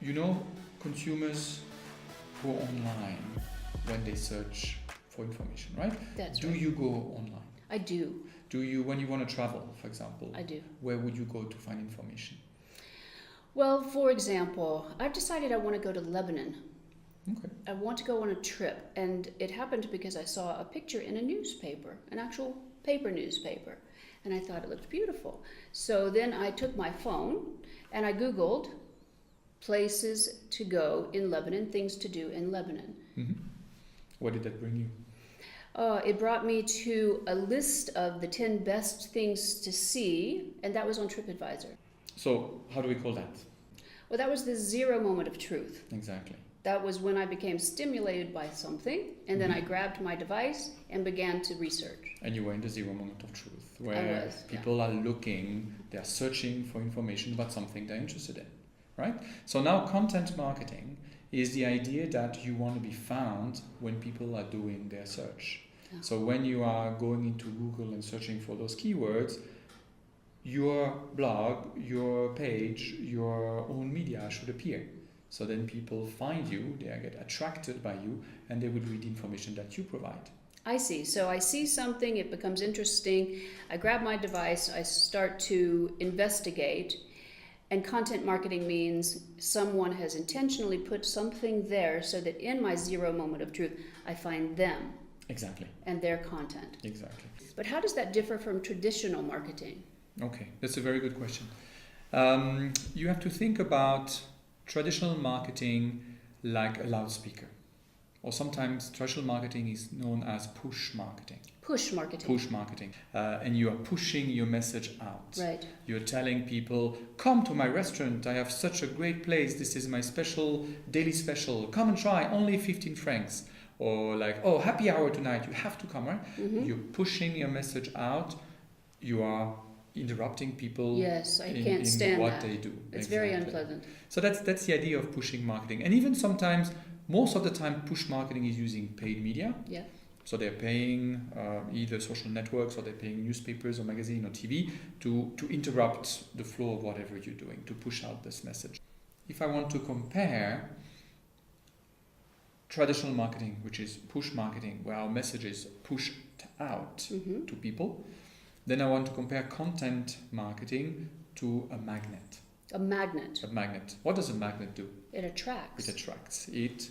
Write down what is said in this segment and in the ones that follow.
You know, consumers go online when they search for information, right? That's Do right. you go online? I do. Do you, when you want to travel, for example? I do. Where would you go to find information? Well, for example, I've decided I want to go to Lebanon. Okay. I want to go on a trip, and it happened because I saw a picture in a newspaper, an actual paper newspaper, and I thought it looked beautiful. So then I took my phone and I Googled places to go in Lebanon, things to do in Lebanon. Mm-hmm. What did that bring you? It brought me to a list of the 10 best things to see, and that was on TripAdvisor. So, how do we call that? Well, that was the zero moment of truth. Exactly. That was when I became stimulated by something, and then I grabbed my device and began to research. And you were in the zero moment of truth, where yeah. people are looking, they are searching for information about something they're interested in, right? So now content marketing is the idea that you want to be found when people are doing their search. Yeah. So when you are going into Google and searching for those keywords, your blog, your page, your own media should appear. So then people find you, they get attracted by you, and they would read the information that you provide. I see. So I see something, it becomes interesting. I grab my device, I start to investigate. And content marketing means someone has intentionally put something there so that in my zero moment of truth, I find them. Exactly. And their content. Exactly. But how does that differ from traditional marketing? Okay, that's a very good question. You have to think about traditional marketing like a loudspeaker. Or sometimes traditional marketing is known as push marketing. Push marketing. Push marketing. And you are pushing your message out. Right. You're telling people, come to my restaurant, I have such a great place, this is my special, daily special, come and try, only 15 francs. Or like, oh, happy hour tonight, you have to come, right? Mm-hmm. You're pushing your message out, you are interrupting people. Yes, I in can't stand what that. they do. It's Exactly. very unpleasant. So that's the idea of pushing marketing. And even sometimes, most of the time, push marketing is using paid media. Yeah. So they're paying either social networks or they're paying newspapers or magazine or TV to interrupt the flow of whatever you're doing, to push out this message. If I want to compare traditional marketing, which is push marketing, where our message is pushed out to people, then I want to compare content marketing to a magnet. A magnet. A magnet. What does a magnet do? It attracts. It attracts. It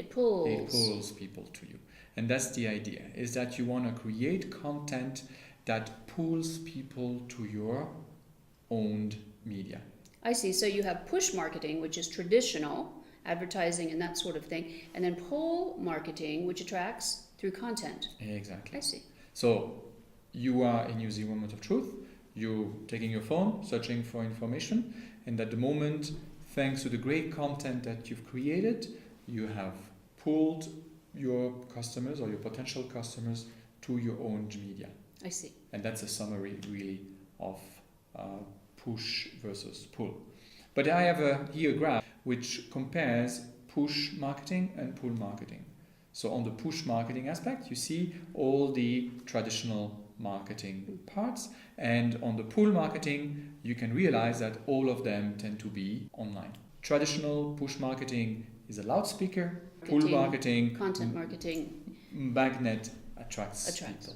pulls. It pulls people to you. And that's the idea, is that you want to create content that pulls people to your owned media. I see. So you have push marketing, which is traditional advertising and that sort of thing, and then pull marketing, which attracts through content. Exactly. I see. So you are in your zero moment of truth. You're taking your phone, searching for information, and at the moment, thanks to the great content that you've created, you have pulled your customers or your potential customers to your own media. I see. And that's a summary, really, of push versus pull. But I have here a graph which compares push marketing and pull marketing. So on the push marketing aspect, you see all the traditional marketing parts, and on the pull marketing, you can realize that all of them tend to be online. Traditional push marketing is a loudspeaker, pull marketing, content marketing, magnet attracts people.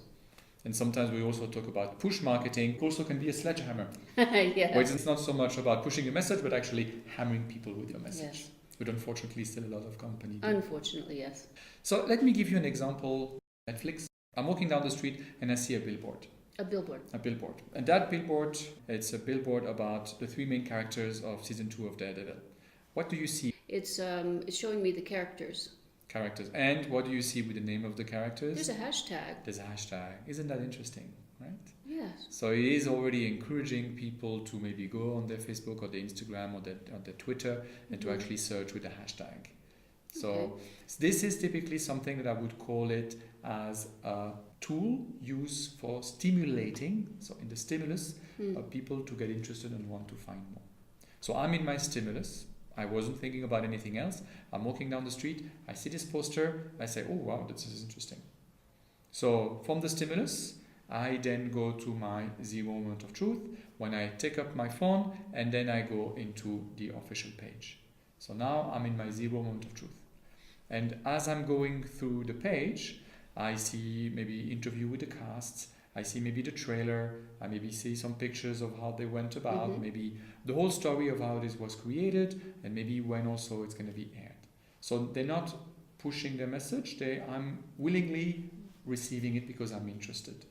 And sometimes we also talk about push marketing, also can be a sledgehammer. Yeah. Where it's not so much about pushing a message, but actually hammering people with your message. Yes. But unfortunately, still a lot of companies do. Unfortunately, yes. So let me give you an example. Netflix. I'm walking down the street and I see a billboard. A billboard. A billboard. And that billboard, it's a billboard about the three main characters of season 2 of Daredevil. What do you see? It's showing me the characters. Characters. And what do you see with the name of the characters? There's a hashtag. There's a hashtag. Isn't that interesting, right? Yes. So it is already encouraging people to maybe go on their Facebook or their Instagram or their Twitter and to actually search with a hashtag. So this is typically something that I would call it as a tool used for stimulating, so in the stimulus, people to get interested and want to find more. So I'm in my stimulus. I wasn't thinking about anything else. I'm walking down the street. I see this poster. I say, oh, wow, this is interesting. So from the stimulus, I then go to my zero moment of truth when I take up my phone and then I go into the official page. So now I'm in my 0 moment of truth. And as I'm going through the page, I see maybe interview with the cast, I see maybe the trailer, I maybe see some pictures of how they went about, maybe the whole story of how this was created, and maybe when also it's going to be aired. So they're not pushing their message, I'm willingly receiving it because I'm interested.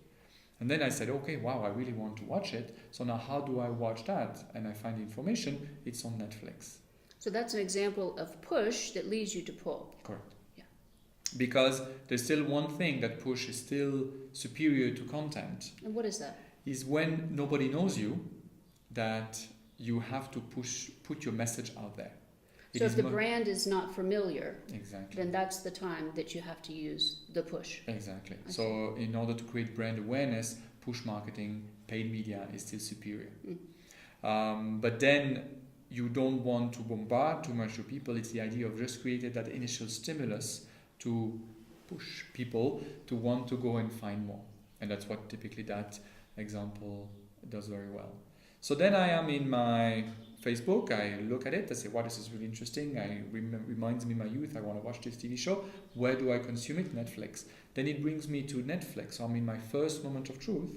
And then I said, okay, wow, I really want to watch it. So now how do I watch that? And I find the information, it's on Netflix. So that's an example of push that leads you to pull. Correct. Yeah. Because there's still one thing that push is still superior to content. And what is that? Is when nobody knows you, that you have to put your message out there. So if the brand is not familiar, exactly, then that's the time that you have to use the push. Exactly. So in order to create brand awareness, push marketing, paid media is still superior. But then you don't want to bombard too much of people. It's the idea of just creating that initial stimulus to push people to want to go and find more. And that's what typically that example does very well. So then I am in my Facebook, I look at it, I say, wow, this is really interesting, reminds me of my youth, I want to watch this TV show. Where do I consume it? Netflix. Then it brings me to Netflix. So I'm in my first moment of truth,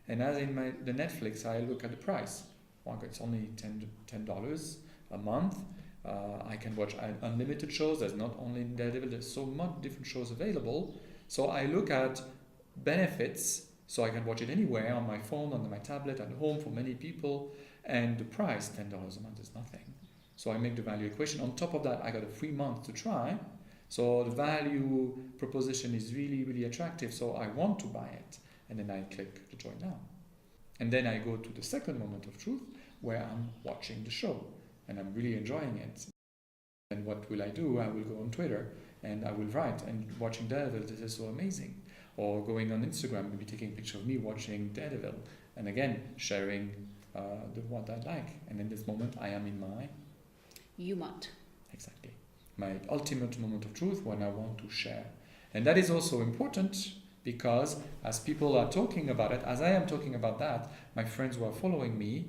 and as in the Netflix, I look at the price. Well, it's only $10 a month. I can watch unlimited shows. There's not only Daredevil, there's so much different shows available. So I look at benefits, so I can watch it anywhere, on my phone, on my tablet, at home for many people. And the price, $10 a month, is nothing. So I make the value equation. On top of that, I got a free month to try. So the value proposition is really, really attractive. So I want to buy it. And then I click to join now. And then I go to the second moment of truth where I'm watching the show and I'm really enjoying it. And what will I do? I will go on Twitter and I will write and watching Daredevil, this is so amazing. Or going on Instagram, maybe taking a picture of me watching Daredevil. And again, sharing what I like. And in this moment, I am in my... UMOT. Exactly. My ultimate moment of truth when I want to share. And that is also important because as people are talking about it, as I am talking about that, my friends who are following me...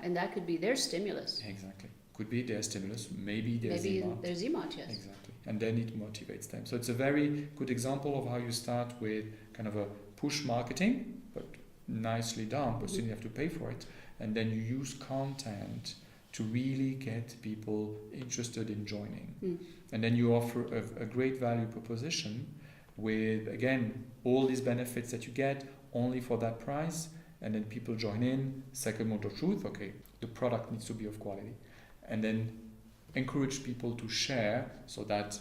and that could be their stimulus. Exactly. Could be their stimulus, maybe their ZMOT. Their ZMOT, yes. Exactly. And then it motivates them. So it's a very good example of how you start with kind of a push marketing, but nicely done, but still you have to pay for it. And then you use content to really get people interested in joining. And then you offer a great value proposition with, again, all these benefits that you get only for that price. And then people join in. Second moment of truth, okay, the product needs to be of quality. And then encourage people to share so that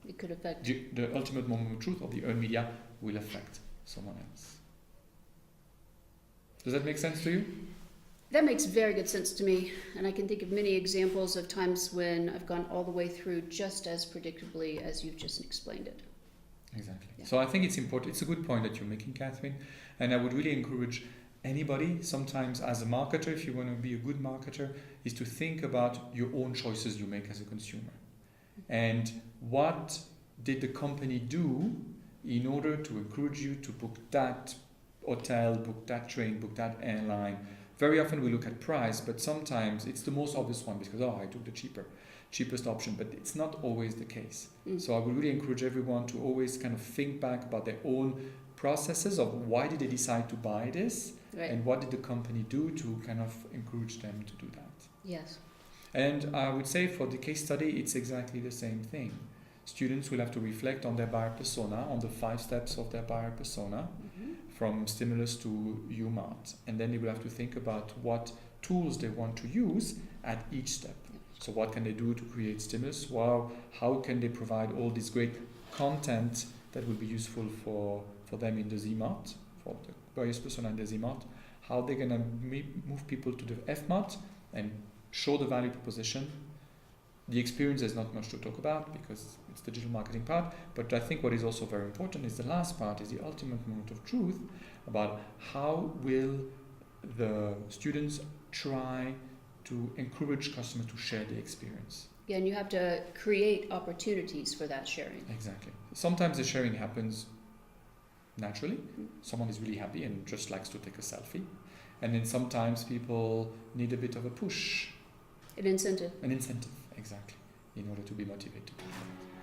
it could affect the ultimate moment of truth of the earned media will affect someone else. Does that make sense to you? That makes very good sense to me, and I can think of many examples of times when I've gone all the way through just as predictably as you've just explained it. Exactly. Yeah. So I think it's important. It's a good point that you're making, Catherine, and I would really encourage anybody, sometimes as a marketer, if you want to be a good marketer, is to think about your own choices you make as a consumer. And what did the company do in order to encourage you to book that hotel, book that train, book that airline? Very often we look at price, but sometimes it's the most obvious one because, I took the cheapest option, but it's not always the case. So I would really encourage everyone to always kind of think back about their own processes of why did they decide to buy this, right, and what did the company do to kind of encourage them to do that. Yes. And I would say for the case study, it's exactly the same thing. Students will have to reflect on their buyer persona, on the 5 steps of their buyer persona, from stimulus to UMART. And then they will have to think about what tools they want to use at each step. So what can they do to create stimulus? Well, how can they provide all this great content that will be useful for them in the ZMART, for the buyer's persona in the ZMART? How they're going to move people to the FMART and show the value proposition. The experience is not much to talk about because it's the digital marketing part, but I think what is also very important is the last part, is the ultimate moment of truth about how will the students try to encourage customers to share the experience. Yeah, and you have to create opportunities for that sharing. Exactly. Sometimes the sharing happens naturally. Someone is really happy and just likes to take a selfie. And then sometimes people need a bit of a push. An incentive. An incentive, exactly. in order to be motivated to do that.